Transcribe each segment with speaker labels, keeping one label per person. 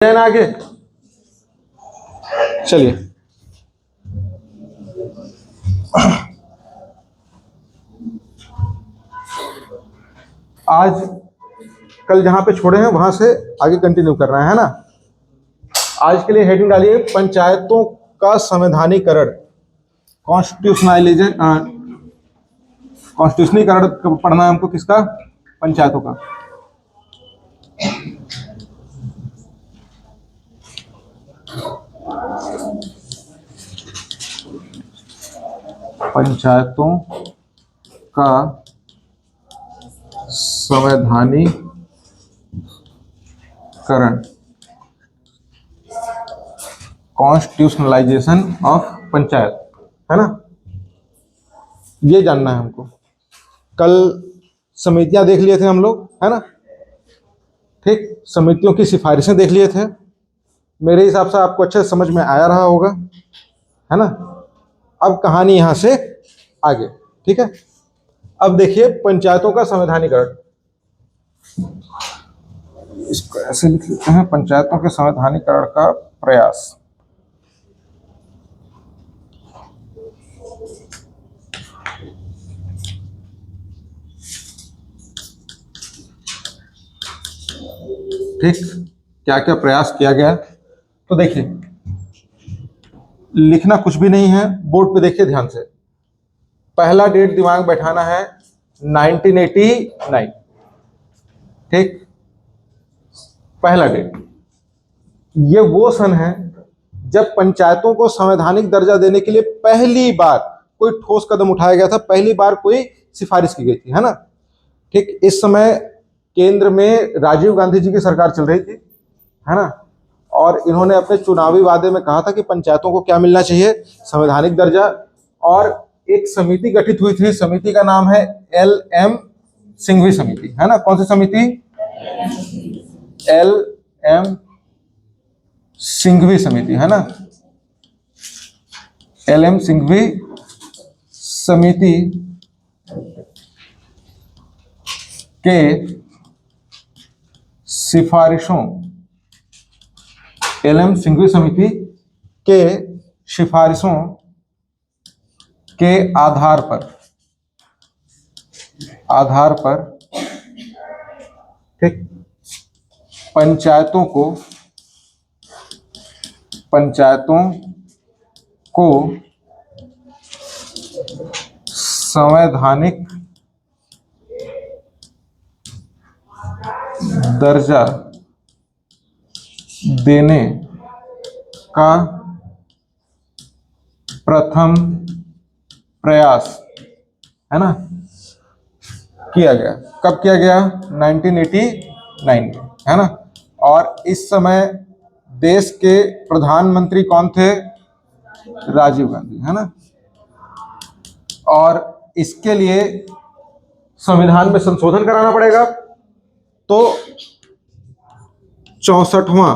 Speaker 1: ना आगे चलिए। आज कल जहां पे छोड़े हैं वहां से आगे कंटिन्यू कर रहे हैं, है ना। आज के लिए हेडिंग डालिए पंचायतों का संवैधानिकरण, कॉन्स्टिट्यूशनलाइजेशन। कॉन्स्टिट्यूशनीकरण पढ़ना है हमको, किसका? पंचायतों का। पंचायतों का संवैधानिकरण, कॉन्स्टिट्यूशनलाइजेशन ऑफ पंचायत, है ना। ये जानना है हमको। कल समितियां देख लिए थे हम लोग, है ना। ठीक, समितियों की सिफारिशें देख लिए थे। मेरे हिसाब से आपको अच्छे समझ में आया रहा होगा, है ना। अब कहानी यहां से आगे, ठीक है। अब देखिए पंचायतों का संवैधानिकरण, इसको ऐसे लिख लेते हैं, पंचायतों के संवैधानिकरण का प्रयास। ठीक, क्या क्या प्रयास किया गया, तो देखिए लिखना कुछ भी नहीं है, बोर्ड पे देखिए ध्यान से। पहला डेट दिमाग में बैठाना है 1989। ठीक, पहला डेट, ये वो सन है जब पंचायतों को संवैधानिक दर्जा देने के लिए पहली बार कोई ठोस कदम उठाया गया था, पहली बार कोई सिफारिश की गई थी, है ना। ठीक, इस समय केंद्र में राजीव गांधी जी की सरकार चल रही थी, है ना। और इन्होंने अपने चुनावी वादे में कहा था कि पंचायतों को क्या मिलना चाहिए? संवैधानिक दर्जा। और एक समिति गठित हुई थी, समिति का नाम है LM सिंघवी समिति, है ना। कौन सी समिति? LM सिंघवी समिति, है ना। LM सिंघवी समिति के सिफारिशों, LM सिंघवी समिति के सिफारिशों के आधार पर ठीक, पंचायतों को संवैधानिक दर्जा देने का प्रथम प्रयास, है ना, किया गया। कब किया गया? 1989 में, है ना। और इस समय देश के प्रधानमंत्री कौन थे? राजीव गांधी, है ना। और इसके लिए संविधान में संशोधन कराना पड़ेगा, तो 64वां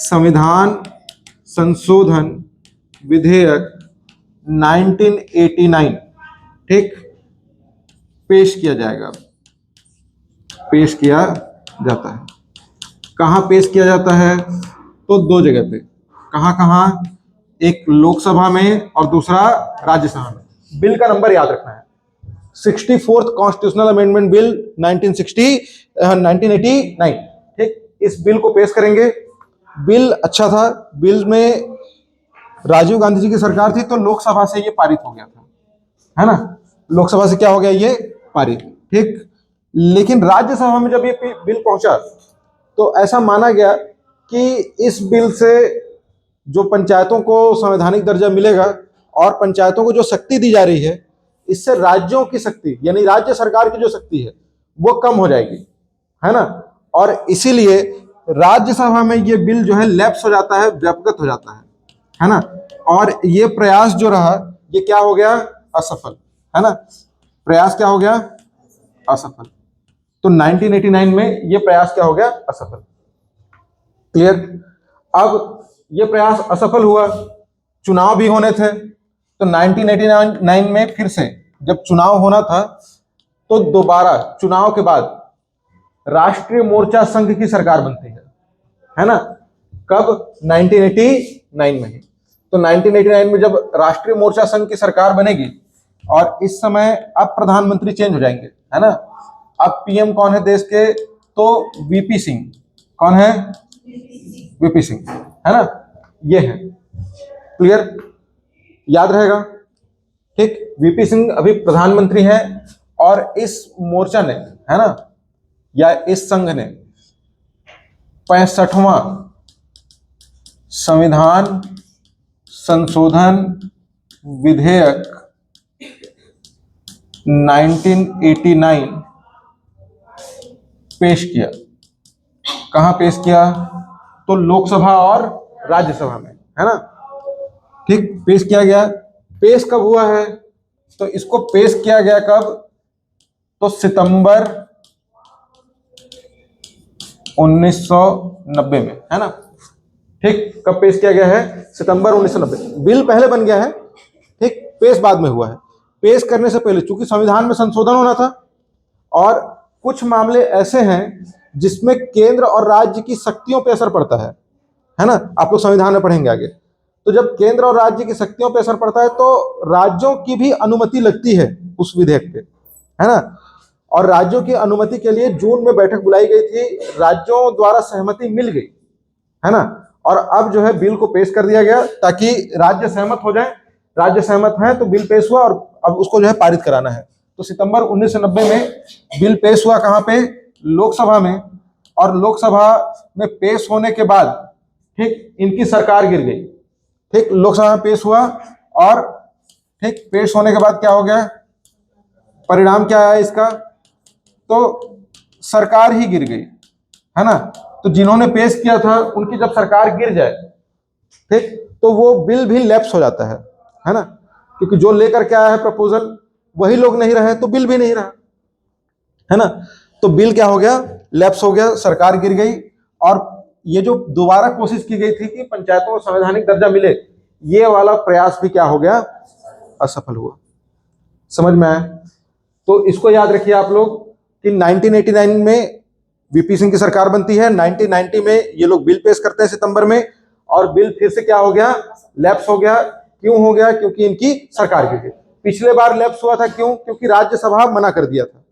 Speaker 1: संविधान संशोधन विधेयक 1989 ठीक पेश किया जाएगा, पेश किया जाता है। कहाँ पेश किया जाता है? तो दो जगह पे। कहाँ कहाँ? एक लोकसभा में और दूसरा राज्यसभा में। बिल का नंबर याद रखना है, 64th कॉन्स्टिट्यूशनल अमेंडमेंट बिल 1989। ठीक, इस बिल को पेश करेंगे। बिल अच्छा था, बिल में राजीव गांधी जी की सरकार थी, तो लोकसभा से ये पारित हो गया था, है ना। लोकसभा से क्या हो गया? ये पारित। ठीक, लेकिन राज्यसभा में जब ये बिल पहुंचा तो ऐसा माना गया कि इस बिल से जो पंचायतों को संवैधानिक दर्जा मिलेगा और पंचायतों को जो शक्ति दी जा रही है, इससे राज्यों की शक्ति यानी राज्य सरकार की जो शक्ति है वो कम हो जाएगी, है ना। और इसीलिए राज्यसभा में ये बिल जो है लैप्स हो जाता है, व्यपगत हो जाता है ना। और ये प्रयास जो रहा ये क्या हो गया? असफल, है ना। प्रयास क्या हो गया? असफल। तो 1989 में ये प्रयास क्या हो गया? असफल। क्लियर? अब ये प्रयास असफल हुआ, चुनाव भी होने थे, तो 1989 में फिर से जब चुनाव होना था तो दोबारा चुनाव के बाद राष्ट्रीय मोर्चा संघ की सरकार बनती है ना? कब? 1989 में ही। तो 1989 में जब राष्ट्रीय मोर्चा संघ की सरकार बनेगी और इस समय अब प्रधानमंत्री चेंज हो जाएंगे, है ना? अब पीएम कौन है देश के? तो वीपी सिंह। कौन है? वीपी सिंह, है ना? ये है। क्लियर? याद रहेगा। ठीक, वीपी सिंह अभी प्रधानमंत्री हैं और इस मोर्चा ने, है ना, या इस संघ ने 65वां संविधान संशोधन विधेयक 1989 पेश किया। कहां पेश किया? तो लोकसभा और राज्यसभा में, है ना? ठीक, पेश किया गया। पेश कब हुआ है? तो इसको पेश किया गया कब? तो सितंबर 1990 में, है ना? ठीक, कब पेश किया गया है? सितंबर 1990। बिल पहले बन गया है, ठीक, पेश बाद में हुआ है। पेश करने से पहले चूंकि संविधान में संशोधन होना था और कुछ मामले ऐसे हैं जिसमें केंद्र और राज्य की शक्तियों पर असर पड़ता है ना? आप लोग संविधान में पढ़ेंगे आगे। तो जब केंद्र और राज्य की शक्तियों पर असर पड़ता है तो राज्यों की भी अनुमति लगती है उस विधेयक पे, है ना? और राज्यों की अनुमति के लिए जून में बैठक बुलाई गई थी, राज्यों द्वारा सहमति मिल गई, है ना? और अब जो है बिल को पेश कर दिया गया ताकि राज्य सहमत हो जाए। राज्य सहमत हैं तो बिल पेश हुआ और अब उसको जो है पारित कराना है। तो सितंबर 1990 में बिल पेश हुआ। कहां पे? लोकसभा में। और लोकसभा में पेश होने के बाद, ठीक, इनकी सरकार गिर गई। ठीक, लोकसभा में पेश हुआ और ठीक, पेश होने के बाद क्या हो गया? परिणाम क्या आया इसका? तो सरकार ही गिर गई, है ना? तो जिन्होंने पेश किया था उनकी जब सरकार गिर जाए, ठीक, तो वो बिल भी लैप्स हो जाता है ना? क्योंकि जो लेकर के आया है प्रपोजल वही लोग नहीं रहे तो बिल भी नहीं रहा, है ना? तो बिल क्या हो गया? लैप्स हो गया, सरकार गिर गई। और ये जो दोबारा कोशिश की गई थी कि पंचायतों को संवैधानिक दर्जा मिले, ये वाला प्रयास भी क्या हो गया? असफल हुआ। समझ में आया? तो इसको याद रखिए आप लोग कि 1989 में वीपी सिंह की सरकार बनती है, 1990 में ये लोग बिल पेश करते हैं सितंबर में, और बिल फिर से क्या हो गया? लैप्स हो गया। क्यों हो गया? क्योंकि इनकी सरकार गिर गई। पिछले बार लैप्स हुआ था क्यों? क्योंकि राज्यसभा मना कर दिया था,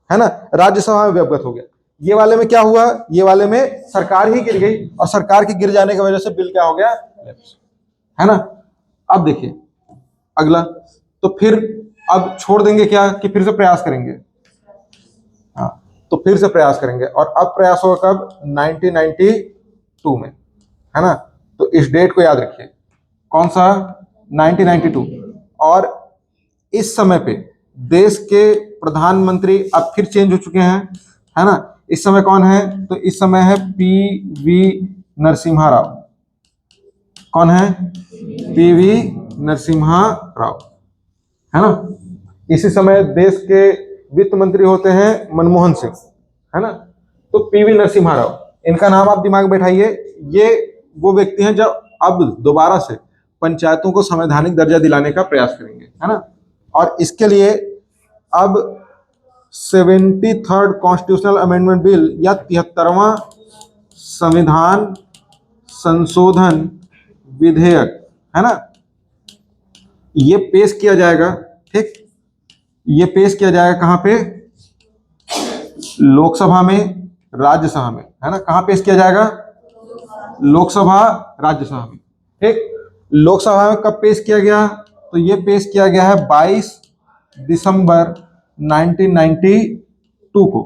Speaker 1: है ना? राज्यसभा में अवगत हो गया। ये वाले में क्या हुआ? ये वाले में सरकार ही गिर गई और सरकार के गिर जाने की वजह से बिल क्या हो गया? लैप्स, है ना? अब देखिए अगला, तो फिर अब छोड़ देंगे क्या कि फिर से प्रयास करेंगे? हाँ, तो फिर से प्रयास करेंगे। और अब प्रयास होगा कब? 1992 में, है ना? तो इस डेट को याद रखिए। कौन सा? 1992। और इस समय पे देश के प्रधानमंत्री अब फिर चेंज हो चुके हैं, है ना? इस समय कौन है? तो इस समय है पीवी नरसिम्हा राव। कौन है? पीवी नरसिम्हा राव, है ना? इसी समय देश के वित्त मंत्री होते हैं मनमोहन सिंह, है ना? तो पीवी नरसिम्हा राव, इनका नाम आप दिमाग में बैठाइए। ये वो व्यक्ति हैं जो अब दोबारा से पंचायतों को संवैधानिक दर्जा दिलाने का प्रयास करेंगे, है ना? और इसके लिए अब 73rd कॉन्स्टिट्यूशनल अमेंडमेंट बिल या 73वां संविधान संशोधन विधेयक, है ना, ये पेश किया जाएगा। ठीक, ये पेश किया जाएगा कहां पे? लोकसभा में, राज्यसभा में, है ना? कहां पेश किया जाएगा? लोकसभा, राज्यसभा में। ठीक, लोकसभा में कब पेश किया गया? तो ये पेश किया गया है 22 दिसंबर 1992 को,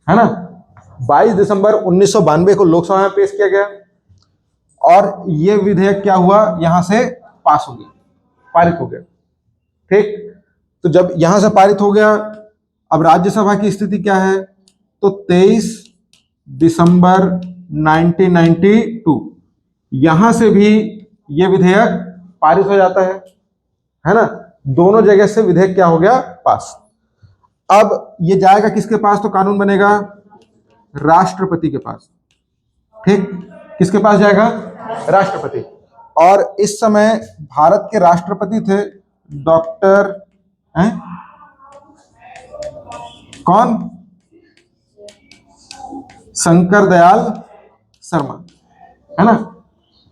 Speaker 1: है ना? 22 दिसंबर 1992 को लोकसभा में पेश किया गया और ये विधेयक क्या हुआ? यहां से पास हो गया, पारित हो गया। ठीक, तो जब यहां से पारित हो गया, अब राज्यसभा की स्थिति क्या है? तो 23 दिसंबर 1992 यहां से भी ये विधेयक पारित हो जाता है ना? दोनों जगह से विधेयक क्या हो गया? पास। अब ये जाएगा किसके पास? तो कानून बनेगा राष्ट्रपति के पास। ठीक, किसके पास जाएगा? राष्ट्रपति। और इस समय भारत के राष्ट्रपति थे डॉक्टर कौन? शंकर दयाल शर्मा, है ना।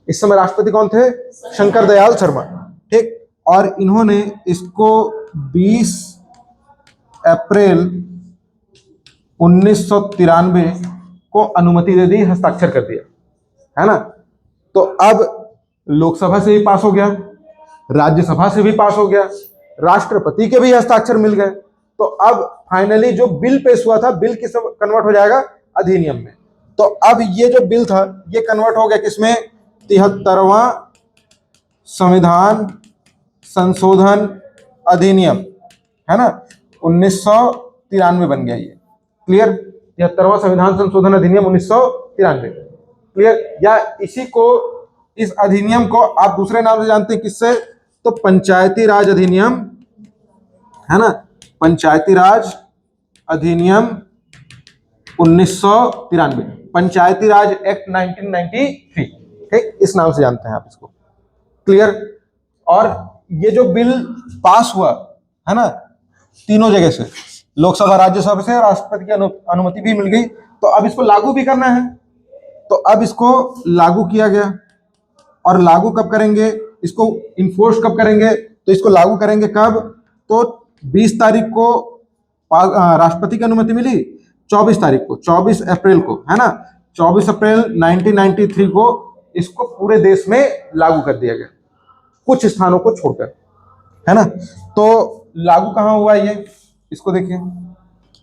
Speaker 1: इस समय राष्ट्रपति कौन थे? शंकर दयाल शर्मा, ठीक। और इन्होंने इसको 20 अप्रैल 1993 को अनुमति दे दी, हस्ताक्षर कर दिया, है ना। तो अब लोकसभा से भी पास हो गया, राज्यसभा से भी पास हो गया, राष्ट्रपति के भी हस्ताक्षर मिल गए। तो अब फाइनली जो बिल पेश हुआ था, बिल किस कन्वर्ट हो जाएगा? अधिनियम में। तो अब ये जो बिल था ये कन्वर्ट हो गया किसमें? 73वां संविधान संशोधन अधिनियम, है ना, 1993 बन गया ये। क्लियर? 73वां संविधान संशोधन अधिनियम 1993, क्लियर। या इसी को, इस अधिनियम को आप दूसरे नाम से जानते हैं, किससे? तो पंचायती राज अधिनियम, है ना, पंचायती राज अधिनियम 1993, पंचायती राज एक्ट 1993, ठीक, इस नाम से जानते हैं आप इसको। क्लियर? और ये जो बिल पास हुआ, है ना, तीनों जगह से, लोकसभा, राज्यसभा से, राष्ट्रपति की अनुमति भी मिल गई। तो अब इसको लागू भी करना है। तो अब इसको लागू किया गया। और लागू कब करेंगे? इसको इन्फोर्स कब करेंगे? तो इसको लागू करेंगे कब? तो 20 तारीख को राष्ट्रपति की अनुमति मिली, 24 तारीख को, 24 अप्रैल को, है ना, 24 अप्रैल 1993 को इसको पूरे देश में लागू कर दिया गया, कुछ स्थानों को छोड़कर, है ना। तो लागू कहाँ हुआ ये, इसको देखिए,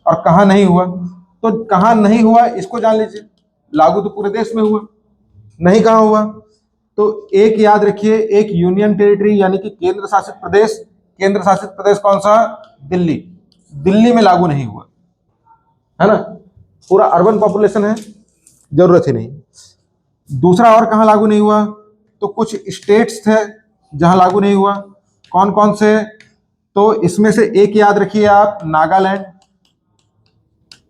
Speaker 1: और कहाँ नहीं हुआ। तो कहाँ नहीं हुआ इसको जान लीजिए। लागू तो पूरे देश में हुआ, नहीं कहाँ हुआ? तो एक याद रखिए, एक यूनियन टेरिटरी यानी कि केंद्र शासित प्रदेश, केंद्र शासित प्रदेश कौन सा? दिल्ली। दिल्ली में लागू नहीं हुआ, है ना। पूरा अर्बन पॉपुलेशन है, जरूरत ही नहीं। दूसरा और कहाँ लागू नहीं हुआ? तो कुछ स्टेट्स थे जहां लागू नहीं हुआ। कौन कौन से? तो इसमें से एक याद रखिए आप, नागालैंड,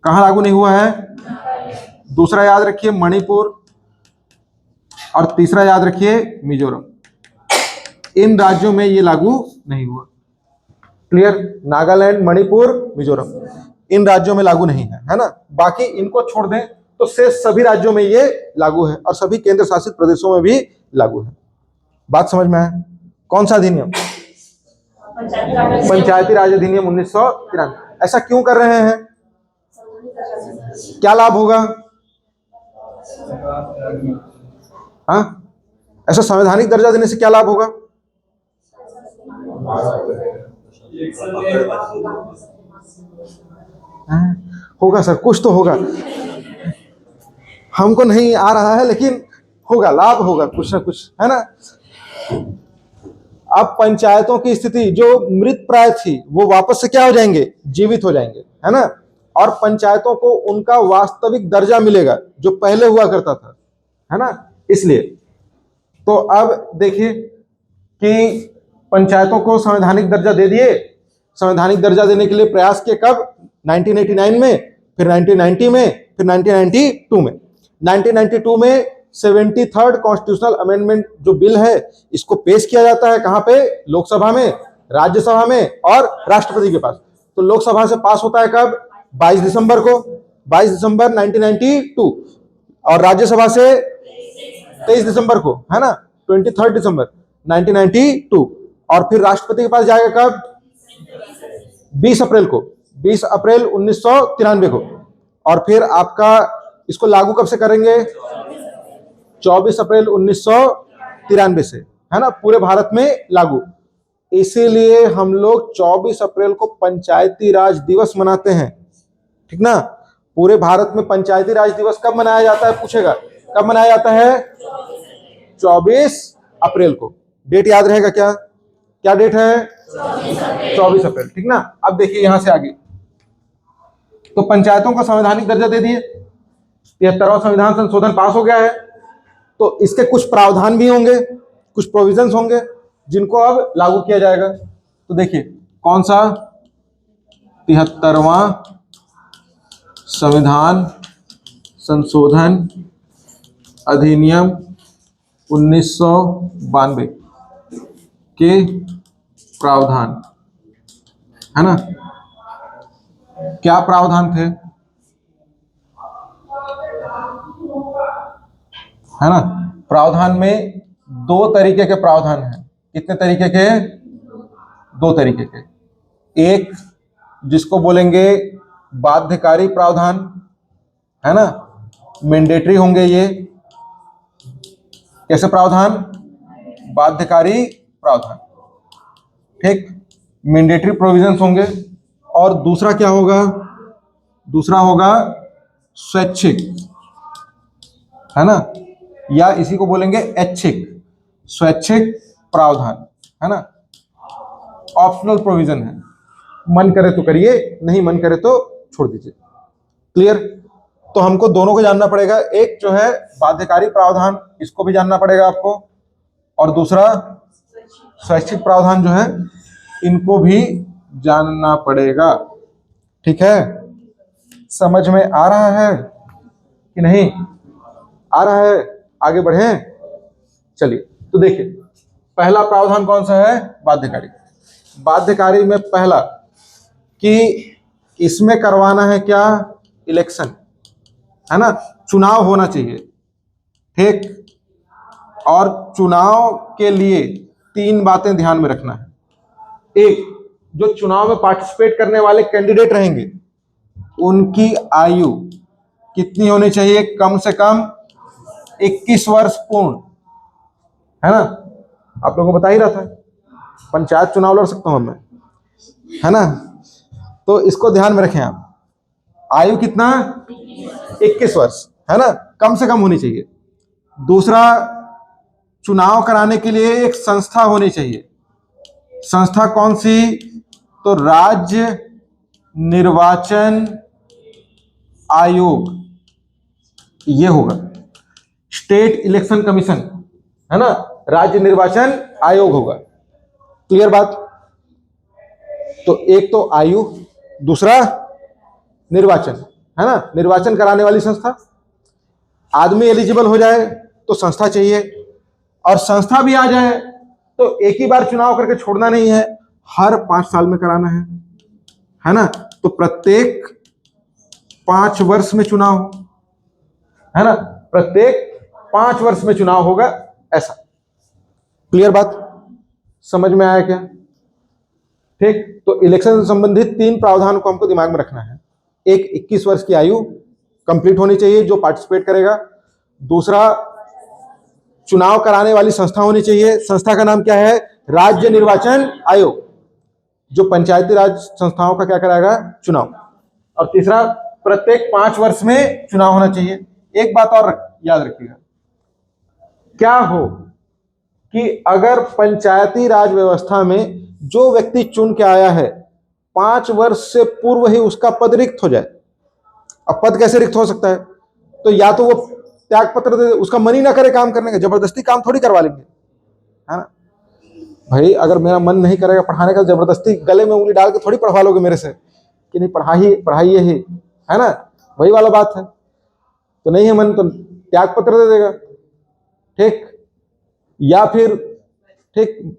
Speaker 1: कहाँ लागू नहीं हुआ है? दूसरा याद रखिए मणिपुर, और तीसरा याद रखिए मिजोरम। इन राज्यों में ये लागू नहीं हुआ। क्लियर? नागालैंड, मणिपुर, मिजोरम, इन राज्यों में लागू नहीं है ना। बाकी इनको छोड़ दें तो शेष सभी राज्यों में ये लागू है, और सभी केंद्र शासित प्रदेशों में भी लागू है। बात समझ में आया? कौन सा अधिनियम? पंचायती राज अधिनियम 1993। ऐसा क्यों कर रहे हैं? क्या लाभ होगा? हाँ, ऐसा संवैधानिक दर्जा देने से क्या लाभ होगा? होगा सर, कुछ तो होगा, हमको नहीं आ रहा है, लेकिन होगा, लाभ होगा कुछ ना कुछ, है ना। अब पंचायतों की स्थिति जो मृत प्राय थी वो वापस से क्या हो जाएंगे? जीवित हो जाएंगे, है ना। और पंचायतों को उनका वास्तविक दर्जा मिलेगा जो पहले हुआ करता था, है ना। इसलिए तो अब देखिए कि पंचायतों को संवैधानिक दर्जा दे दिए। संवैधानिक दर्जा देने के लिए प्रयास किए कब? 1989 में, फिर 1990 में, फिर 1992 में। 1992 में 73rd कॉन्स्टिट्यूशनल अमेंडमेंट जो बिल है, इसको पेश किया जाता है कहां पे? लोकसभा में, राज्यसभा में और राष्ट्रपति के पास। तो लोकसभा से पास होता है कब? 22 दिसंबर को, 22 दिसंबर 1992, और राज्यसभा से 23 दिसंबर को, है ना, 23 दिसंबर 1992। और फिर राष्ट्रपति के पास जाएगा कब? 20 अप्रैल को, 20 अप्रैल 1993 को। और फिर आपका इसको लागू कब से करेंगे? 24 अप्रैल 1993 से, है ना, पूरे भारत में लागू। इसीलिए हम लोग 24 अप्रैल को पंचायती राज दिवस मनाते हैं, ठीक ना। पूरे भारत में पंचायती राज दिवस कब मनाया जाता है? पूछेगा कब मनाया जाता है? 24 अप्रैल को। डेट याद रहेगा क्या? क्या डेट है? 24 अप्रैल, ठीक ना। अब देखिए यहां से आगे, तो पंचायतों को संवैधानिक दर्जा दे दिए, 73वां संविधान संशोधन पास हो गया है। तो इसके कुछ प्रावधान भी होंगे, कुछ प्रोविजंस होंगे जिनको अब लागू किया जाएगा। तो देखिए कौन सा? 73वां संविधान संशोधन अधिनियम 1992 के प्रावधान, है ना। क्या प्रावधान थे? है ना। प्रावधान में दो तरीके के प्रावधान हैं। कितने तरीके के? दो तरीके के। एक जिसको बोलेंगे बाध्यकारी प्रावधान, है ना, मैंडेटरी होंगे ये। कैसे प्रावधान? बाध्यकारी प्रावधान, ठीक, मैंडेटरी प्रोविजंस होंगे। और दूसरा क्या होगा? दूसरा होगा स्वैच्छिक, है ना, या इसी को बोलेंगे ऐच्छिक, स्वैच्छिक प्रावधान, है ना, ऑप्शनल प्रोविजन है। मन करे तो करिए, नहीं मन करे तो छोड़ दीजिए। क्लियर? तो हमको दोनों को जानना पड़ेगा। एक जो है बाध्यकारी प्रावधान, इसको भी जानना पड़ेगा आपको, और दूसरा स्वैच्छिक प्रावधान जो है, इनको भी जानना पड़ेगा। ठीक है? समझ में आ रहा है कि नहीं आ रहा है? आगे बढ़ें, चलिए। तो देखिए, पहला प्रावधान कौन सा है? बाध्यकारी। बाध्यकारी में पहला कि इसमें करवाना है क्या? इलेक्शन, है ना, चुनाव होना चाहिए, ठीक। और चुनाव के लिए तीन बातें ध्यान में रखना है। एक, जो चुनाव में पार्टिसिपेट करने वाले कैंडिडेट रहेंगे, उनकी आयु कितनी होनी चाहिए? कम से कम 21 वर्ष पूर्ण, है ना। आप लोगों को बता ही रहा था, पंचायत चुनाव लड़ सकता हूं मैं, है ना। तो इसको ध्यान में रखें आप। आयु कितना? 21 वर्ष, है ना, कम से कम होनी चाहिए। दूसरा, चुनाव कराने के लिए एक संस्था होनी चाहिए। संस्था कौन सी? तो राज्य निर्वाचन आयोग, ये होगा स्टेट इलेक्शन कमीशन, है ना, राज्य निर्वाचन आयोग होगा। क्लियर बात? तो एक तो आयु, दूसरा निर्वाचन, है ना, निर्वाचन कराने वाली संस्था। आदमी एलिजिबल हो जाए तो संस्था चाहिए, और संस्था भी आ जाए तो एक ही बार चुनाव करके छोड़ना नहीं है, हर 5 साल में कराना है ना। तो प्रत्येक 5 वर्ष में चुनाव, है ना, प्रत्येक 5 वर्ष में चुनाव होगा, ऐसा। क्लियर बात? समझ में आया क्या? ठीक। तो इलेक्शन से संबंधित 3 प्रावधान को हमको दिमाग में रखना है। एक, 21 वर्ष की आयु कंप्लीट होनी चाहिए जो पार्टिसिपेट करेगा। दूसरा, चुनाव कराने वाली संस्था होनी चाहिए। संस्था का नाम क्या है? राज्य निर्वाचन आयोग, जो पंचायती राज संस्थाओं का क्या कराएगा? चुनाव। और तीसरा, प्रत्येक 5 वर्ष में चुनाव होना चाहिए। एक बात और याद रखिएगा, क्या हो कि अगर पंचायती राज व्यवस्था में जो व्यक्ति चुन के आया है, 5 वर्ष से पूर्व ही उसका पद रिक्त हो जाए। अब पद कैसे रिक्त हो सकता है? तो या तो वो त्याग पत्र दे, उसका मन ही ना करे काम करने का, जबरदस्ती काम थोड़ी करवा लेंगे, है ना। भाई अगर मेरा मन नहीं करेगा पढ़ाने का, जबरदस्ती गले में उंगली डाल के थोड़ी पढ़वा लोगे मेरे से कि नहीं पढ़ाइए ही, है ना, वही वाला बात है। तो नहीं है मन तो त्याग पत्र दे देगा, ठीक, या फिर ठीक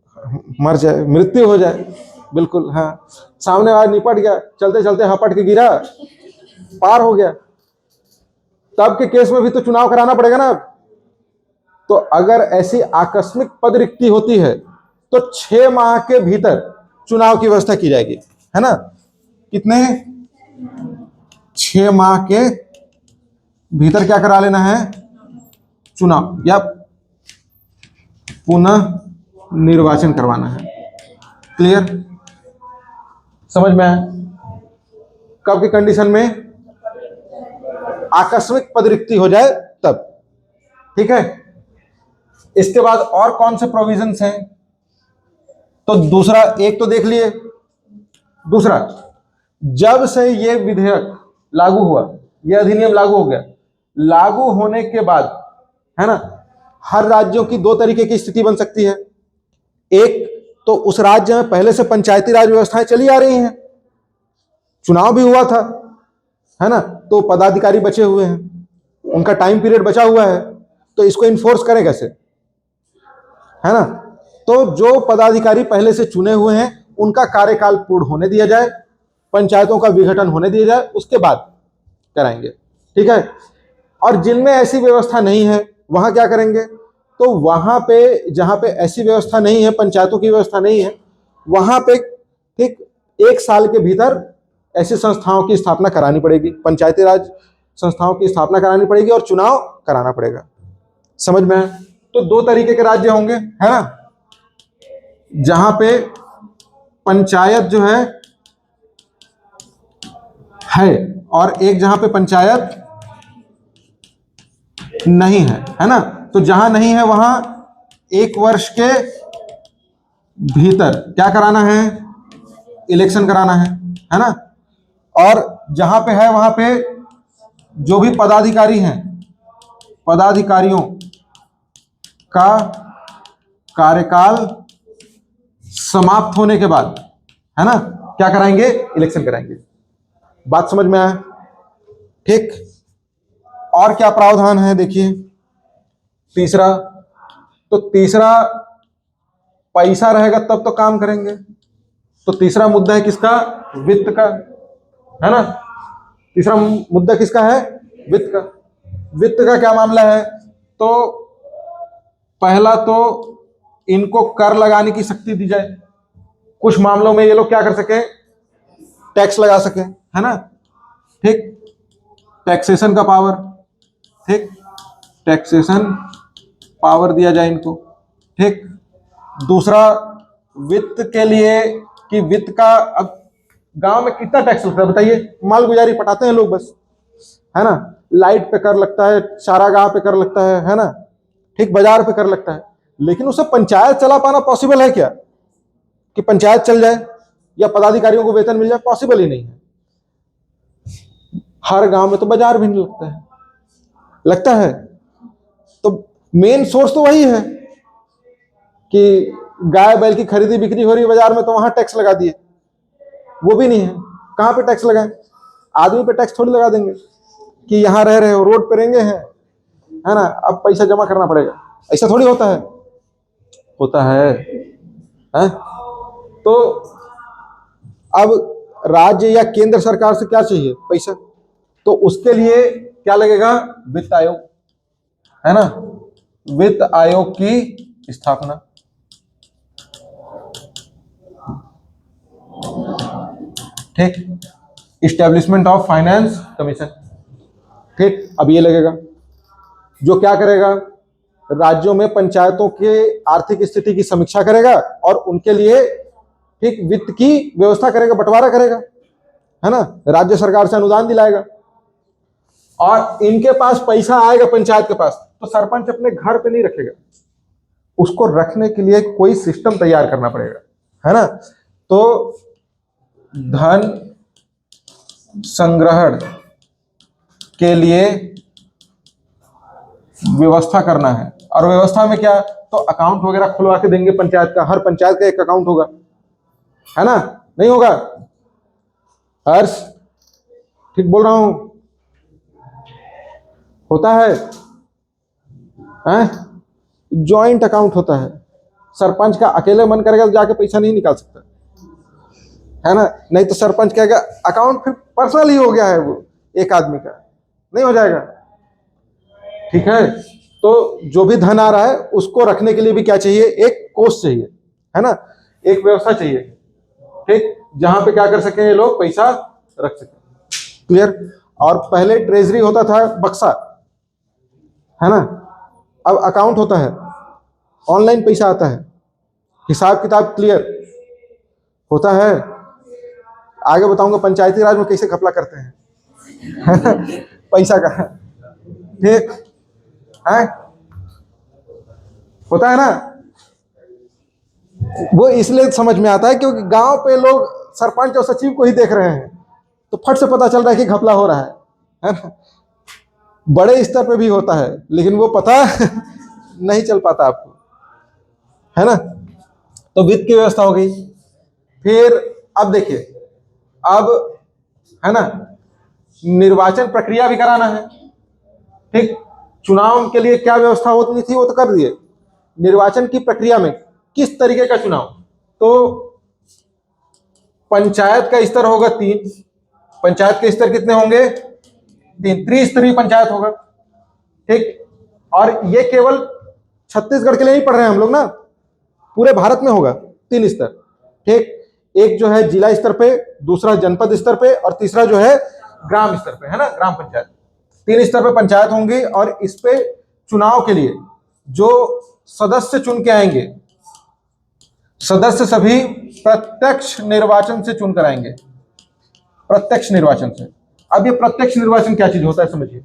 Speaker 1: मर जाए, मृत्यु हो जाए, बिल्कुल, हाँ, सामने वाला निपट गया, चलते चलते हपट के गिरा, पार हो गया, तब के केस में भी तो चुनाव कराना पड़ेगा ना। तो अगर ऐसी आकस्मिक पद रिक्ति होती है तो 6 माह के भीतर चुनाव की व्यवस्था की जाएगी, है ना। कितने? 6 माह के भीतर क्या करा लेना है? चुनाव या पुनः निर्वाचन करवाना है। क्लियर? समझ में आया? कब की कंडीशन में? आकस्मिक पद रिक्ति हो जाए तब, ठीक है। इसके बाद और कौन से प्रोविजंस हैं? तो दूसरा, एक तो देख लिए। दूसरा, जब से ये विधेयक लागू हुआ, यह अधिनियम लागू हो गया, लागू होने के बाद, है ना, हर राज्यों की 2 तरीके की स्थिति बन सकती है। एक तो उस राज्य में पहले से पंचायती राज व्यवस्थाएं चली आ रही हैं, चुनाव भी हुआ था, है ना, तो पदाधिकारी बचे हुए हैं, उनका टाइम पीरियड बचा हुआ है, तो इसको इन्फोर्स करें कैसे, है ना। तो जो पदाधिकारी पहले से चुने हुए हैं उनका कार्यकाल पूर्ण होने दिया जाए, पंचायतों का विघटन होने दिया जाए, उसके बाद कराएंगे, ठीक है। और जिनमें ऐसी व्यवस्था नहीं है, वहां क्या करेंगे, तो वहां पे जहां पे ऐसी व्यवस्था नहीं है, पंचायतों की व्यवस्था नहीं है, वहां पे ठीक 1 साल के भीतर ऐसी संस्थाओं की स्थापना करानी पड़ेगी, पंचायती राज संस्थाओं की स्थापना करानी पड़ेगी और चुनाव कराना पड़ेगा। समझ में है? तो 2 तरीके के राज्य होंगे, है ना, जहां पे पंचायत जो है और एक जहां पे पंचायत नहीं है ना। तो जहां नहीं है वहां 1 वर्ष के भीतर क्या कराना है, इलेक्शन कराना है ना। और जहां पे है वहां पे जो भी पदाधिकारी हैं, पदाधिकारियों का कार्यकाल समाप्त होने के बाद, है ना, क्या कराएंगे, इलेक्शन कराएंगे। बात समझ में आया? ठीक। और क्या प्रावधान है देखिए, तीसरा, तो तीसरा पैसा रहेगा तब तो काम करेंगे। तो तीसरा मुद्दा है किसका, वित्त का, है ना। तीसरा मुद्दा किसका है, वित्त का। वित्त का क्या मामला है, तो पहला तो इनको कर लगाने की शक्ति दी जाए, कुछ मामलों में ये लोग क्या कर सके, टैक्स लगा सके, है ना। ठीक, टैक्सेशन का पावर, ठीक, टैक्सेशन पावर दिया जाए इनको। ठीक। दूसरा, वित्त के लिए कि वित्त का, अब गांव में कितना टैक्स लगता है बताइए, मालगुजारी पटाते हैं लोग बस, है ना। लाइट पे कर लगता है, चारागाह पे कर लगता है ना, ठीक, बाजार पे कर लगता है, लेकिन उसे पंचायत चला पाना पॉसिबल है क्या, कि पंचायत चल जाए या पदाधिकारियों को वेतन मिल जाए, पॉसिबल ही नहीं है। हर गांव में तो बाजार भी नहीं लगता है। तो मेन सोर्स तो वही है कि गाय बैल की खरीदी बिक्री हो रही है बाजार में, तो वहां टैक्स लगा दिए, वो भी नहीं है। कहां पे टैक्स लगाएं, आदमी पे टैक्स थोड़ी लगा देंगे कि यहां रह रहे हो, रोड पे रहेंगे हैं, है ना, अब पैसा जमा करना पड़ेगा, ऐसा थोड़ी होता है, होता है, है? तो अब राज्य या केंद्र सरकार से क्या चाहिए, पैसा, तो उसके लिए क्या लगेगा, वित्त आयोग, है ना, वित्त आयोग की स्थापना। ठीक, इस्टेब्लिशमेंट ऑफ फाइनेंस कमीशन। ठीक, अब ये लगेगा, जो क्या करेगा, राज्यों में पंचायतों के आर्थिक स्थिति की समीक्षा करेगा और उनके लिए ठीक वित्त की व्यवस्था करेगा, बंटवारा करेगा, है ना, राज्य सरकार से अनुदान दिलाएगा। और इनके पास पैसा आएगा पंचायत के पास, तो सरपंच अपने घर पे नहीं रखेगा, उसको रखने के लिए कोई सिस्टम तैयार करना पड़ेगा, है ना। तो धन संग्रहण के लिए व्यवस्था करना है, और व्यवस्था में क्या, तो अकाउंट वगैरह खुलवा के देंगे पंचायत का, हर पंचायत का एक अकाउंट होगा, है ना, नहीं होगा हर्ष, ठीक बोल रहा हूं, होता है, जॉइंट अकाउंट होता है, सरपंच का अकेले मन करेगा तो जाके पैसा नहीं निकाल सकता, है ना, नहीं तो सरपंच कहेगा अकाउंट फिर पर्सनल ही हो गया है, वो एक आदमी का नहीं हो जाएगा। ठीक है, तो जो भी धन आ रहा है उसको रखने के लिए भी क्या चाहिए, एक कोष चाहिए, है ना, एक व्यवस्था चाहिए, ठीक, जहां पे क्या कर सके ये लोग पैसा रख सके। क्लियर। और पहले ट्रेजरी होता था बक्सा, है ना, अब अकाउंट होता है, ऑनलाइन पैसा आता है, हिसाब किताब क्लियर होता है। आगे बताऊंगा पंचायती राज में कैसे घपला करते हैं पैसा का, ठीक है, होता है ना। वो इसलिए समझ में आता है क्योंकि गांव पे लोग सरपंच और सचिव को ही देख रहे हैं, तो फट से पता चल रहा है कि घपला हो रहा है ना। बड़े स्तर पे भी होता है लेकिन वो पता नहीं चल पाता आपको, है ना। तो वित्त की व्यवस्था हो गई। फिर अब देखिए, अब है ना, निर्वाचन प्रक्रिया भी कराना है, ठीक, चुनाव के लिए क्या व्यवस्था होती थी वो तो कर दिए। निर्वाचन की प्रक्रिया में किस तरीके का चुनाव, तो पंचायत का स्तर होगा 3, पंचायत के स्तर कितने होंगे, 3, त्रिस्तरीय पंचायत होगा, ठीक, और ये केवल छत्तीसगढ़ के लिए नहीं पढ़ रहे हैं हम लोग ना, पूरे भारत में होगा 3 स्तर। ठीक, एक जो है जिला स्तर पे, दूसरा जनपद स्तर पे, और तीसरा जो है ग्राम स्तर पे, है ना, ग्राम पंचायत। 3 स्तर पे पंचायत होंगी, और इस पे चुनाव के लिए जो सदस्य चुन के आएंगे, सदस्य सभी प्रत्यक्ष निर्वाचन से चुन कर आएंगे, प्रत्यक्ष निर्वाचन से। अब ये प्रत्यक्ष निर्वाचन क्या चीज होता है समझिए,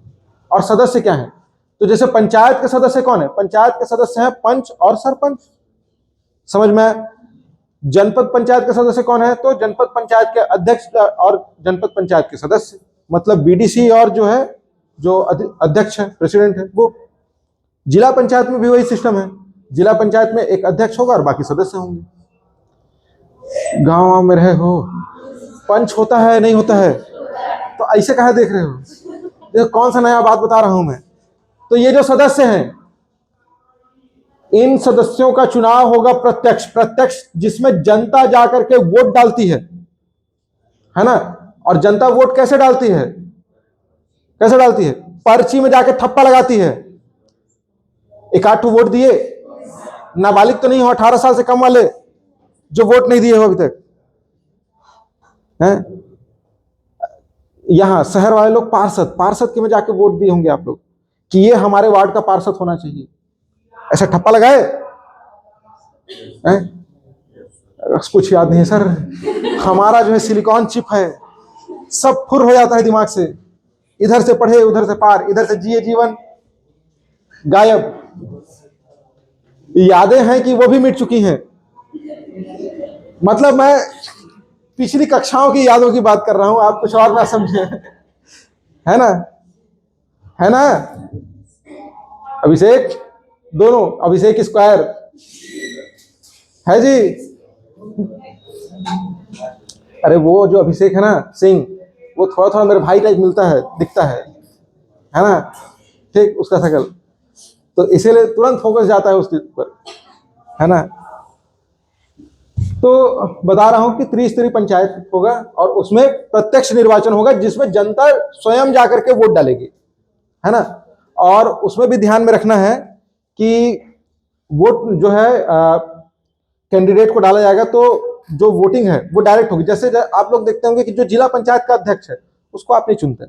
Speaker 1: और सदस्य क्या है। तो जैसे पंचायत के सदस्य कौन है, पंचायत के सदस्य हैं पंच और सरपंच, समझ में। जनपद पंचायत के सदस्य कौन है, तो जनपद पंचायत के अध्यक्ष और जनपद पंचायत के सदस्य, मतलब बीडीसी और जो है जो अध्यक्ष है, प्रेसिडेंट है वो। जिला पंचायत में भी वही सिस्टम है, जिला पंचायत में एक अध्यक्ष होगा और बाकी सदस्य होंगे। गांव में रहे हो, पंच होता है नहीं होता है, तो ऐसे कहा देख रहे हो, देखो कौन सा नया बात बता रहा हूं मैं। तो ये जो सदस्य हैं, इन सदस्यों का चुनाव होगा प्रत्यक्ष, प्रत्यक्ष जिसमें जनता जाकर के वोट डालती है ना। और जनता वोट कैसे डालती है, कैसे डालती है, पर्ची में जाके थप्पा लगाती है। 1-8 वोट दिए, नाबालिग तो नहीं हो, 18 साल से कम वाले जो वोट नहीं दिए हो अभी तक हैं। यहां शहर वाले लोग पार्षद, पार्षद के में जाके वोट दिए होंगे आप लोग कि ये हमारे वार्ड का पार्षद होना चाहिए, ऐसा ठप्पा लगाए हैं? कुछ याद नहीं सर, हमारा जो है सिलिकॉन चिप है, सब फुर हो जाता है दिमाग से, इधर से पढ़े उधर से पार, इधर से जिए जीवन गायब। यादें हैं कि वो भी मिट चुकी हैं, मतलब मैं पिछली कक्षाओं की यादों की बात कर रहा हूं, आप कुछ और ना समझे, है ना, है ना। अभिषेक, दोनों अभिषेक स्क्वायर है जी। अरे वो जो अभिषेक है ना सिंह, वो थोड़ा थोड़ा मेरे भाई टाइप मिलता है, दिखता है ना, ठीक, उसका शकल, तो इसीलिए तुरंत फोकस जाता है उसके ऊपर, है ना। तो बता रहा हूं कि त्रिस्तरीय पंचायत होगा, और उसमें प्रत्यक्ष निर्वाचन होगा जिसमें जनता स्वयं जाकर के वोट डालेगी, है ना। और उसमें भी ध्यान में रखना है कि वोट जो है कैंडिडेट को डाला जाएगा, तो जो वोटिंग है वो डायरेक्ट होगी। जैसे आप लोग देखते होंगे कि जो जिला पंचायत का अध्यक्ष है उसको आप नहीं चुनते,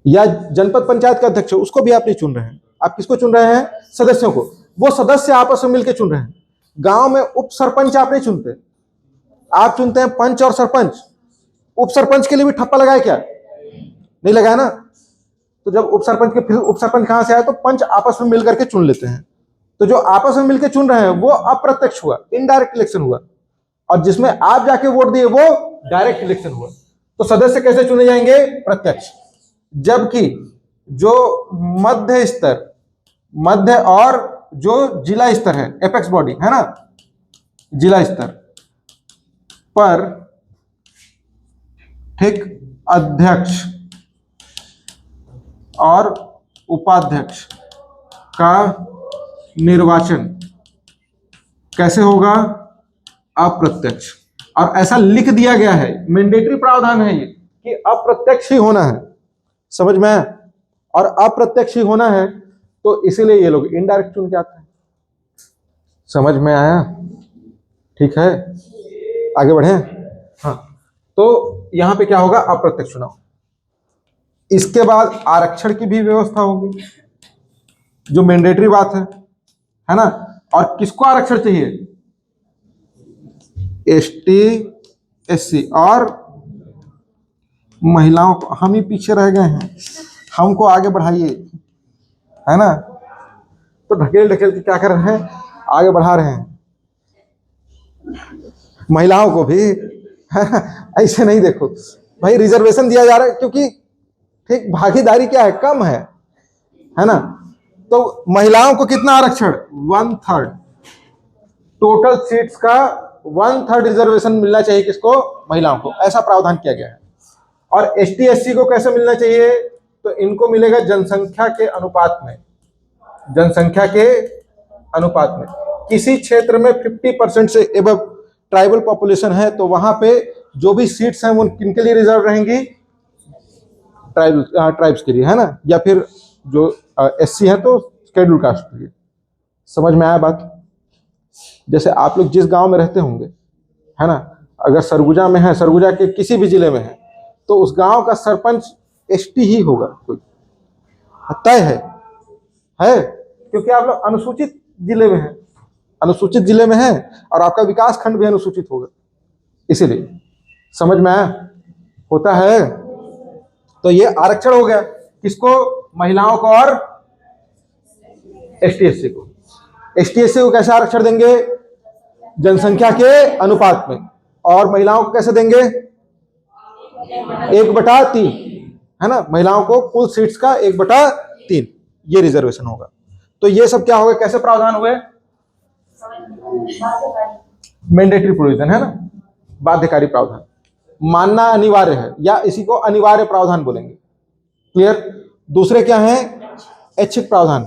Speaker 1: या जनपद पंचायत का अध्यक्ष है उसको भी आप नहीं चुन रहे हैं, आप किसको चुन रहे हैं, सदस्यों को। वो सदस्य आपस में मिलकर चुन रहे हैं। गांव में उप सरपंच आप नहीं चुनते, आप चुनते हैं पंच और सरपंच। उप सरपंच के लिए भी ठप्पा लगाया क्या, नहीं लगाया ना। तो जब उप सरपंच के, फिर उप सरपंच कहां से आया, तो पंच आपस में मिलकर के चुन लेते हैं। तो जो आपस में मिलकर चुन रहे हैं वो अप्रत्यक्ष हुआ, इनडायरेक्ट इलेक्शन हुआ, और जिसमें आप जाके वोट दिए वो डायरेक्ट इलेक्शन हुआ। तो सदस्य कैसे चुने जाएंगे, प्रत्यक्ष। जबकि जो मध्य स्तर, मध्य और जो जिला स्तर है, एपेक्स बॉडी है ना, जिला स्तर पर, ठीक, अध्यक्ष और उपाध्यक्ष का निर्वाचन कैसे होगा, अप्रत्यक्ष। और ऐसा लिख दिया गया है, मैंडेटरी प्रावधान है ये, कि अप्रत्यक्ष ही होना है, समझ में। और अप्रत्यक्ष ही होना है, तो इसीलिए ये लोग इनडायरेक्ट चुन के आते हैं। समझ में आया, ठीक है, आगे बढ़े। हाँ, तो यहां पे क्या होगा, अप्रत्यक्ष चुनाव। इसके बाद आरक्षण की भी व्यवस्था होगी, जो मैंडेटरी बात है ना। और किसको आरक्षण चाहिए, एसटी, एससी और महिलाओं को। हम ही पीछे रह गए हैं, हमको आगे बढ़ाइए, है ना। तो ढकेल ढकेल के क्या कर रहे हैं, आगे बढ़ा रहे हैं महिलाओं को भी, ऐसे नहीं देखो भाई, रिजर्वेशन दिया जा रहा है क्योंकि ठीक भागीदारी क्या है, कम है ना। तो महिलाओं को कितना आरक्षण, 1/3 टोटल सीट्स का 1/3 रिजर्वेशन मिलना चाहिए, किसको, महिलाओं को, ऐसा प्रावधान किया गया है। और एसटी एससी को कैसे मिलना चाहिए, तो इनको मिलेगा जनसंख्या के अनुपात में, जनसंख्या के अनुपात में। किसी क्षेत्र में 50% से एबव ट्राइबल पॉपुलेशन है, तो वहां पे जो भी सीट्स हैं वो किनके लिए रिजर्व रहेंगी, ट्राइब्स के लिए, है ना, या फिर जो SC हैं तो शेड्यूल कास्ट के लिए। समझ में आया बात? जैसे आप लोग जिस गांव में रहते होंगे, है ना, अगर सरगुजा में है, सरगुजा के किसी भी जिले में है, तो उस गांव का सरपंच ST ही होगा, कोई तय है, क्योंकि आप लोग अनुसूचित जिले में हैं, अनुसूचित जिले में है और आपका विकास खंड भी अनुसूचित होगा, इसीलिए। समझ में आया? होता है। तो ये आरक्षण हो गया, किसको? महिलाओं को और ST SC को। ST SC को कैसे आरक्षण देंगे? जनसंख्या के अनुपात में। और महिलाओं को कैसे देंगे? 1/3, है ना, महिलाओं को कुल सीट्स का 1/3 ये रिजर्वेशन होगा। तो ये सब क्या होगा, कैसे प्रावधान हुए? मैंडेटरी प्रोविजन, है ना, बाध्यकारी प्रावधान, मानना अनिवार्य है, या इसी को अनिवार्य प्रावधान बोलेंगे। क्लियर? दूसरे क्या हैं? ऐच्छिक प्रावधान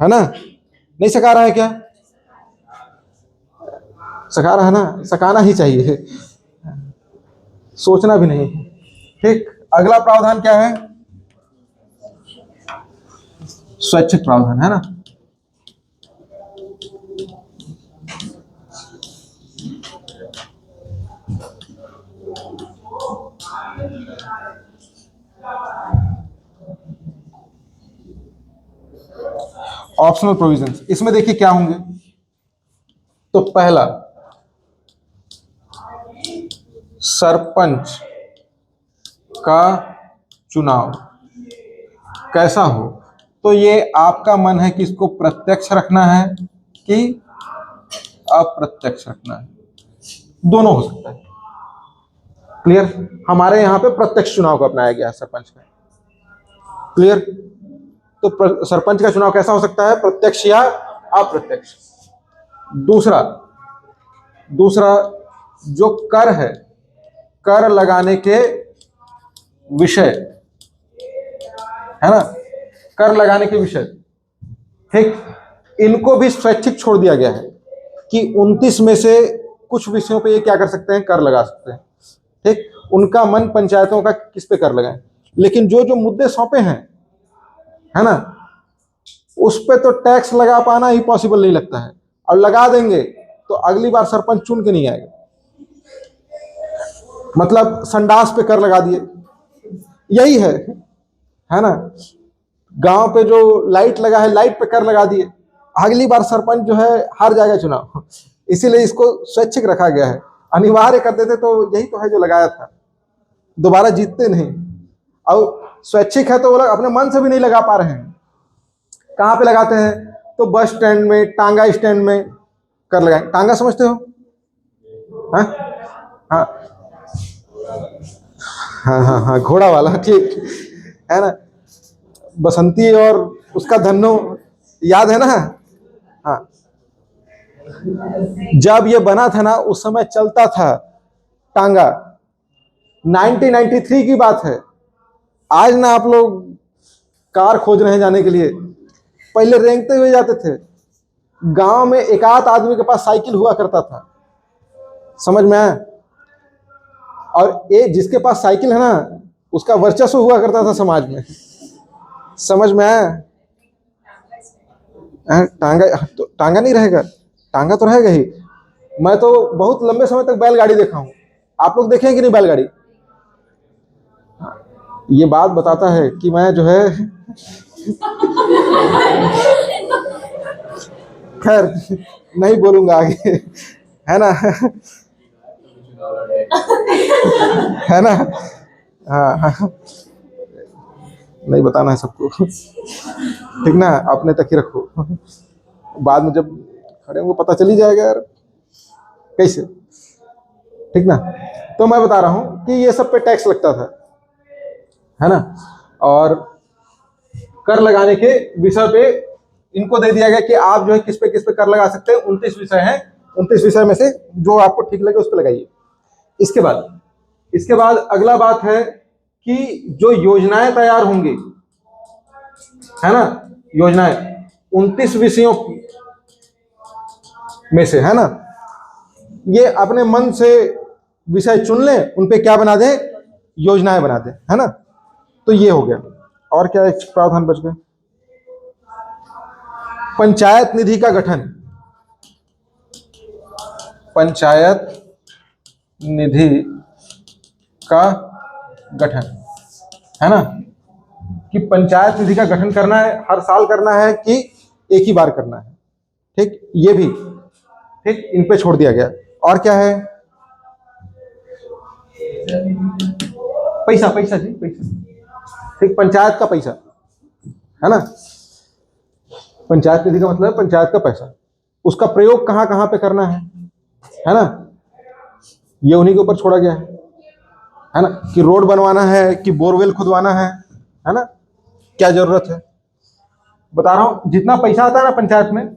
Speaker 1: है ना। नहीं सका रहा है क्या? सका रहा है ना, सकाना ही चाहिए, सोचना भी नहीं। ठीक, अगला प्रावधान क्या है? स्वैच्छिक प्रावधान, है ना। ऑप्शनल प्रोविजंस, इसमें देखिए क्या होंगे। तो पहला, सरपंच का चुनाव कैसा हो, तो ये आपका मन है कि इसको प्रत्यक्ष रखना है कि अप्रत्यक्ष रखना है, दोनों हो सकता है। क्लियर? हमारे यहाँ पे प्रत्यक्ष चुनाव को अपनाया गया है सरपंच का। क्लियर? तो सरपंच का चुनाव कैसा हो सकता है? प्रत्यक्ष या अप्रत्यक्ष। दूसरा जो कर है, कर लगाने के विषय, है ना, कर लगाने के विषय, ठीक, इनको भी स्वैच्छिक छोड़ दिया गया है कि 29 में से कुछ विषयों पे ये क्या कर सकते हैं? कर लगा सकते हैं। ठीक, उनका मन पंचायतों का किस पे कर लगाएं, लेकिन जो जो मुद्दे सौंपे हैं, है ना, उस पे तो टैक्स लगा पाना ही पॉसिबल नहीं लगता है, और लगा देंगे तो अगली बार सरपंच चुन के नहीं आएगा। मतलब संडास पे कर लगा दिए, यही है ना। गांव पे जो लाइट लगा है, लाइट पे कर लगा दिए, अगली बार सरपंच जो है हार जाएगा चुनाव। इसीलिए इसको स्वैच्छिक रखा गया है। अनिवार्य कर देते तो यही तो है जो लगाया था, दोबारा जीतते नहीं। और स्वैच्छिक है तो वो लोग अपने मन से भी नहीं लगा पा रहे हैं। कहाँ पे लगाते हैं? तो बस स्टैंड में, टांगा स्टैंड में कर लगाए। टांगा समझते हो? हाँ हाँ हाँ हाँ, घोड़ा वाला, ठीक है ना। बसंती और उसका धन्नो याद है ना। हाँ, जब ये बना था ना, उस समय चलता था टांगा। 1993 की बात है। आज ना आप लोग कार खोज रहे हैं जाने के लिए, पहले रेंगते हुए जाते थे। गांव में एक आध आदमी के पास साइकिल हुआ करता था, समझ में आया। और ये जिसके पास साइकिल है ना, उसका वर्चस्व हुआ करता था समाज में, समझ में आया। टांगा तो टांगा नहीं रहेगा, टांगा तो रहेगा ही। मैं तो बहुत लंबे समय तक बैलगाड़ी देखा हूं, आप लोग देखे हैं कि नहीं बैलगाड़ी? ये बात बताता है कि मैं जो है खैर नहीं बोलूंगा आगे, है ना, है ना। हाँ हाँ, नहीं बताना है सबको, ठीक ना, अपने तक ही रखो। बाद में जब खड़े होंगे पता चली जाएगा यार कैसे, ठीक ना। तो मैं बता रहा हूं कि ये सब पे टैक्स लगता था, है ना। और कर लगाने के विषय पे इनको दे दिया गया कि आप जो है किस पे कर लगा सकते हैं। 29 विषय हैं, 29 विषय में से जो आपको ठीक लगे उस पे लगाइए। इसके बाद अगला बात है कि जो योजनाएं तैयार होंगी, है ना, योजनाएं 29 विषयों में से, है ना, ये अपने मन से विषय चुन लें, उन पे क्या बना दें? योजनाएं बना दें, है ना। तो ये हो गया। और क्या प्रावधान बच गए? पंचायत निधि का गठन, पंचायत निधि का गठन, है ना, कि पंचायत निधि का गठन करना है, हर साल करना है कि एक ही बार करना है। ठीक, ये भी ठीक, इन पे छोड़ दिया गया। और क्या है, पैसा, पैसा जी, पैसा, ठीक, पंचायत का पैसा, है ना, पंचायत निधि का मतलब है पंचायत का पैसा, उसका प्रयोग कहां कहां पे करना है ना, ये उन्हीं के ऊपर छोड़ा गया है ना, कि रोड बनवाना है कि बोरवेल खुदवाना है ना, क्या जरूरत है। बता रहा हूं, जितना पैसा आता है ना पंचायत में,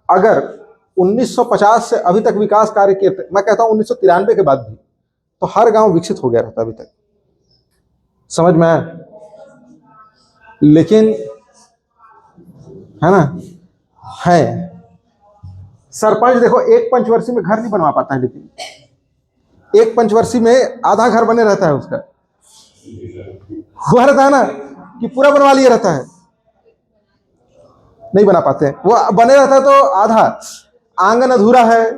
Speaker 1: अगर 1950 से अभी तक विकास कार्य किए थे, मैं कहता हूं 1993 के बाद भी, तो हर गांव विकसित हो गया रहता अभी तक। समझ में आया? लेकिन है ना, है सरपंच देखो एक पंचवर्षीय में घर नहीं बनवा पाता है, लेकिन एक पंचवर्षीय में आधा घर बने रहता है उसका, हुआ रहता है ना, कि पूरा बनवा लिया रहता है, नहीं बना पाते हैं, वो बने रहता है तो आधा, आंगन अधूरा है,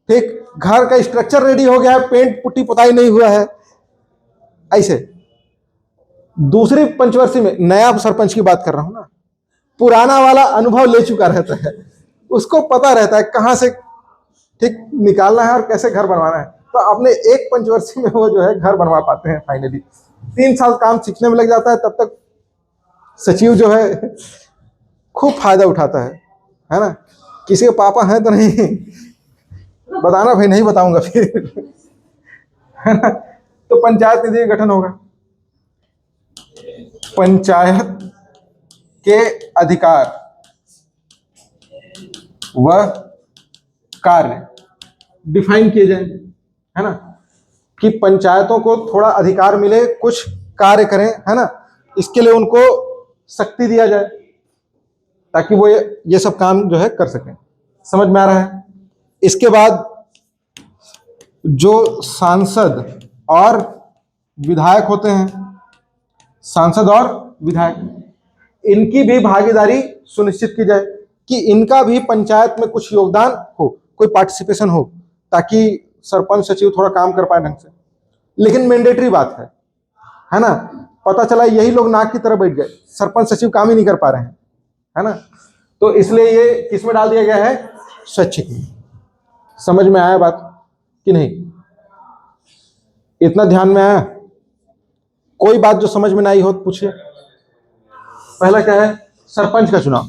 Speaker 1: ठीक, घर का स्ट्रक्चर रेडी हो गया है, पेंट पुट्टी पुताई नहीं हुआ है, ऐसे। दूसरी पंचवर्षीय में, नया सरपंच की बात कर रहा हूं ना, पुराना वाला अनुभव ले चुका रहता है, उसको पता रहता है कहां से ठीक निकालना है और कैसे घर बनवाना है, तो अपने एक पंचवर्षीय में वो जो है घर बनवा पाते हैं फाइनली। 3 साल काम सीखने में लग जाता है, तब तक सचिव जो है खूब फायदा उठाता है ना। किसी के पापा हैं तो नहीं बताना भाई, नहीं बताऊंगा फिर, है ना। तो पंचायत निधि का गठन होगा, पंचायत के अधिकार व कार्य डिफाइन किए जाएंगे, है ना, कि पंचायतों को थोड़ा अधिकार मिले, कुछ कार्य करें, है ना, इसके लिए उनको शक्ति दिया जाए, ताकि वो ये सब काम जो है कर सकें। समझ में आ रहा है? इसके बाद जो सांसद और विधायक होते हैं, सांसद और विधायक, इनकी भी भागीदारी सुनिश्चित की जाए, कि इनका भी पंचायत में कुछ योगदान हो, कोई पार्टिसिपेशन हो, ताकि सरपंच सचिव थोड़ा काम कर पाए ढंग से। लेकिन मैंडेटरी बात है ना, पता चला यही लोग नाक की तरह बैठ गए, सरपंच सचिव काम ही नहीं कर पा रहे हैं, है ना, तो इसलिए ये किस में डाल दिया गया है, स्वैच्छिक में। समझ में आया बात कि नहीं? इतना ध्यान में आया? कोई बात जो समझ में ना आई हो तो पूछिए। पहला क्या है, सरपंच का चुनाव।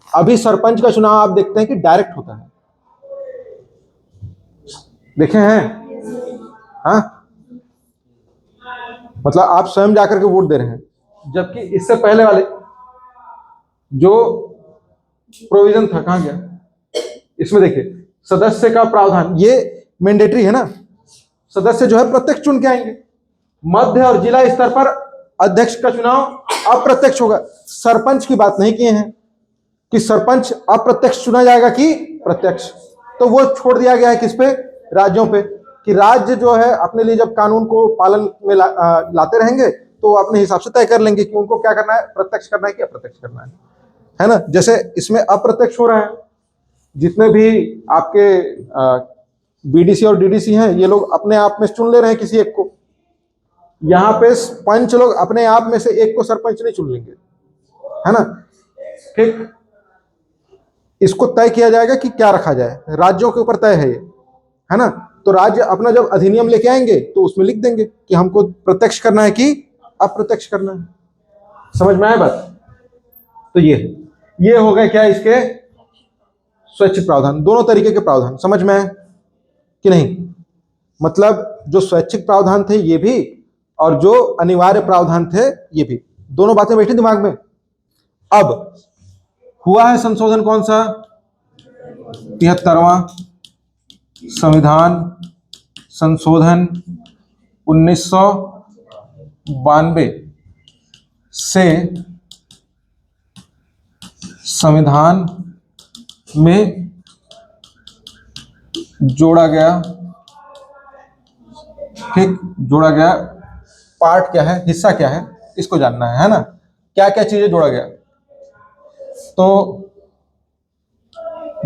Speaker 1: अभी सरपंच का चुनाव आप देखते हैं कि डायरेक्ट होता है, देखे हैं? हाँ, मतलब आप स्वयं जाकर के वोट दे रहे हैं, जबकि इससे पहले वाले जो प्रोविजन था कहां गया, इसमें देखिए सदस्य का प्रावधान, ये मैंडेटरी है ना, सदस्य जो है प्रत्यक्ष चुन के आएंगे। मध्य और जिला स्तर पर अध्यक्ष का चुनाव अप्रत्यक्ष होगा। सरपंच की बात नहीं किए हैं कि सरपंच अप्रत्यक्ष चुना जाएगा कि प्रत्यक्ष, तो वो छोड़ दिया गया है किस पे, राज्यों पे, कि राज्य जो है अपने लिए जब कानून को पालन में लाते रहेंगे तो अपने हिसाब से तय कर लेंगे कि उनको क्या करना है, प्रत्यक्ष करना है कि अप्रत्यक्ष करना है ना। जैसे इसमें अप्रत्यक्ष हो रहा है, जितने भी आपके बीडीसी और डीडीसी हैं, ये लोग अपने आप में चुन ले रहे हैं किसी एक को। यहाँ पे पंच लोग अपने आप में से एक को सरपंच नहीं चुन लेंगे, है ना, ठीक। इसको तय किया जाएगा कि क्या रखा जाए, राज्यों के ऊपर तय है ये, है ना। तो राज्य अपना जब अधिनियम लेके आएंगे तो उसमें लिख देंगे कि हमको प्रत्यक्ष करना है कि अप्रत्यक्ष करना है। समझ में आया बात? तो ये हो गए क्या इसके स्वैच्छिक प्रावधान, दोनों तरीके के प्रावधान। समझ में आए कि नहीं? मतलब जो स्वैच्छिक प्रावधान थे ये भी, और जो अनिवार्य प्रावधान थे ये भी, दोनों बातें बैठी दिमाग में। अब हुआ है संशोधन कौन सा, 73वां संविधान संशोधन 1992 से संविधान में जोड़ा गया, ठीक, जोड़ा गया पार्ट क्या है, हिस्सा क्या है, इसको जानना है ना। क्या क्या चीजें जोड़ा गया, तो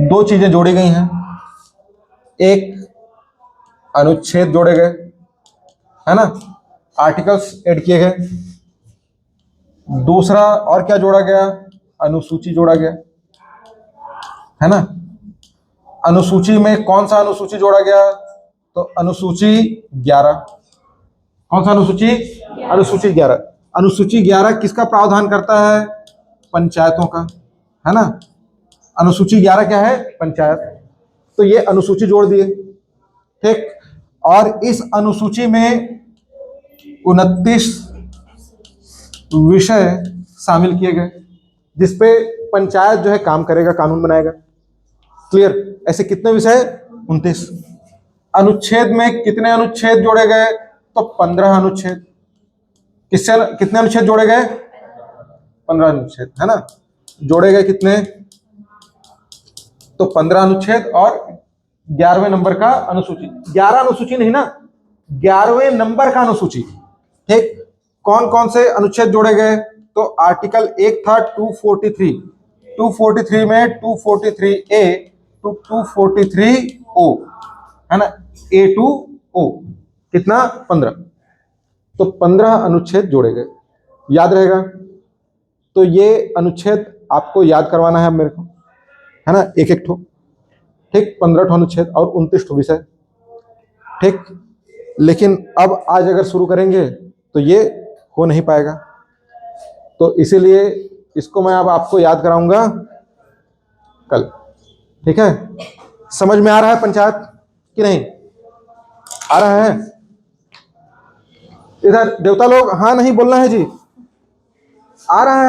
Speaker 1: दो चीजें जोड़ी गई हैं, एक अनुच्छेद जोड़े गए, है ना, आर्टिकल्स ऐड किए गए, दूसरा और क्या जोड़ा गया, अनुसूची जोड़ा गया, है ना। अनुसूची में कौन सा अनुसूची जोड़ा गया, तो अनुसूची 11। कौन सा अनुसूची, अनुसूची 11। अनुसूची 11 किसका प्रावधान करता है, पंचायतों का, है ना। अनुसूची 11 क्या है, पंचायत। तो ये अनुसूची जोड़ दिए, ठीक। और इस अनुसूची में 29 विषय शामिल किए गए जिसपे पंचायत जो है काम करेगा, कानून बनाएगा। क्लियर। ऐसे कितने विषय, 29। अनुच्छेद में कितने अनुच्छेद जोड़े गए, तो 15 अनुच्छेद। किससे कितने अनुच्छेद जोड़े गए, 15 अनुच्छेद, है ना। जोड़े गए कितने, तो 15 अनुच्छेद और 11वें नंबर का अनुसूची। 11 अनुसूची नहीं ना, 11वें नंबर का अनुसूची, ठीक। कौन कौन से अनुच्छेद जोड़े गए, तो आर्टिकल एक था 243, 243 में 243A टू 243O, है ना, A टू O, कितना, 15। तो 15 अनुच्छेद जोड़े गए, याद रहेगा। तो ये अनुच्छेद आपको याद करवाना है मेरे को, है ना, एक एक ठो, ठीक। 15 अनुच्छेद और 29 विषय, ठीक। लेकिन अब आज अगर शुरू करेंगे तो ये हो नहीं पाएगा, तो इसीलिए इसको मैं अब आपको याद कराऊंगा कल, ठीक है। समझ में आ रहा है पंचायत कि नहीं आ रहा है, इधर देवता लोग हाँ नहीं बोलना है जी, आ रहा है।